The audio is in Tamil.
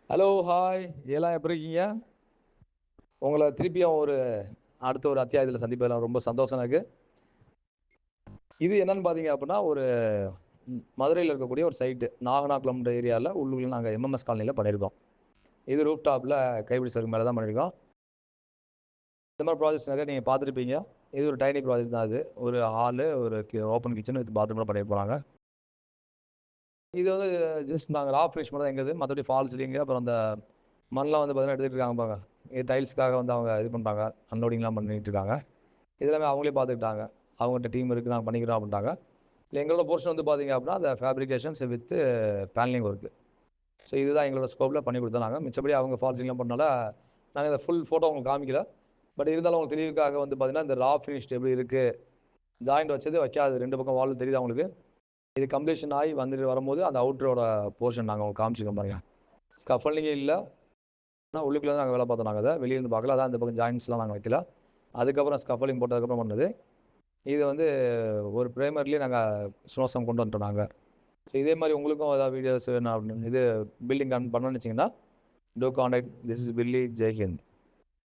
Hello, hi. எல்லாம் எப்படி இருக்கீங்க? உங்கள திருப்பியும் அடுத்த ஒரு அத்தியாயத்தில சந்திப்பதில ரொம்ப சந்தோஷம் எனக்கு. இது என்னன்னு பார்த்தீங்க அப்புட்ன்னா, மதுரையில இருக்கக்கூடிய ஒரு சைட்டு. நாகனாகுளம்ன்ற ஏரியால உள்ளுக்குள்ள நாங்க எம்எம்எஸ் காலனில பண்ணியிருக்கோம். இது ரூஃப் டாப்ல கைப்பிடி சருக்கு மேல தான் பண்ணியிருக்கோம். இந்த மாரி ப்ராஜெக்ட்ஸ் நெறைய நீங்க பார்த்துருப்பீங்க. இது ஒரு டைனி ப்ராஜெக்ட் தான் இது. ஒரு ஹாலு, ஒரு ஓப்பன் கிச்சன் வித் பாத்ரூம்ல பண்ணியிருப்போம் நாங்க. இது வந்து ஜஸ்ட் நாங்க ரா ஃபினிஷ் மட்டும் தான் எங்களுது. மத்தபடி ஃபால் சீலிங்கு, அப்புறம் அந்த மண்லாம் வந்து பார்த்தீங்கன்னா எடுத்துட்டு இருக்காங்க பாருங்க. இது டைல்ஸ்க்காக வந்து அவங்க இது பண்றாங்க. அன்லோடிங்லாம் பண்ணிட்டு இருக்காங்க. இது எல்லாமே அவங்களே பார்த்துக்கிட்டாங்க. அவங்ககிட்ட டீம் இருக்கு, நாங்க பண்ணிக்கிறோம் அப்படின்ட்டாங்க. இல்ல எங்களோட போர்ஷன் வந்து பார்த்தீங்க அப்படின்னா, அந்த fabrications with panelling work. So இதுதான் எங்களோட ஸ்கோப்ல பண்ணி கொடுத்தோம் நாங்க. மிச்சபடி அவங்க ஃபால் சீலிங்லாம் பண்ணனால, நாங்க இந்த ஃபுல் ஃபோட்டோ உங்களுக்கு காமிக்கல. பட் இருந்தாலும் உங்களுக்கு தெளிவுக்காக வந்து பார்த்தீங்கன்னா, இந்த ரா ஃபினிஷ்ட் எப்படி இருக்கு, ஜாயிண்ட் வச்சது வைக்காதது 2 பக்கம் வால் தெரியுதா உங்களுக்கு? இது கம்ப்ளீஷன் ஆகி வந்துட்டு வரும்போது அந்த அவுட்டரோட போர்ஷன் நாங்க உங்களுக்கு காமிச்சிருக்கோம் பாருங்க. ஸ்கஃபோல்டிங்கே இல்ல. ஆனா உள்ளுக்குள்ள தான் நாங்க வேலை பார்த்தோம் நாங்க அத. வெளிய இருந்து பார்க்கல. அதான் இந்த பக்கம் ஜாயிண்ட்ஸ்லாம் நாங்க வைக்கல. அதுக்கப்புறம் ஸ்கஃபோல்டிங் போட்டதுக்கப்புறம் பண்ணது. இது வந்து ஒரு பிரைமர்லயே நாங்க ஸ்னோசம் கொண்டு வந்துட்டோம் நாங்க. ஸோ இதே மாரி உங்களுக்கும் ஏதாவது வீடியோஸ் வேணும் அப்படின்னு இது பில்டிங் பண்ணணும்னு வச்சீங்கன்னா, to contact. This is Billy. Jai Hind.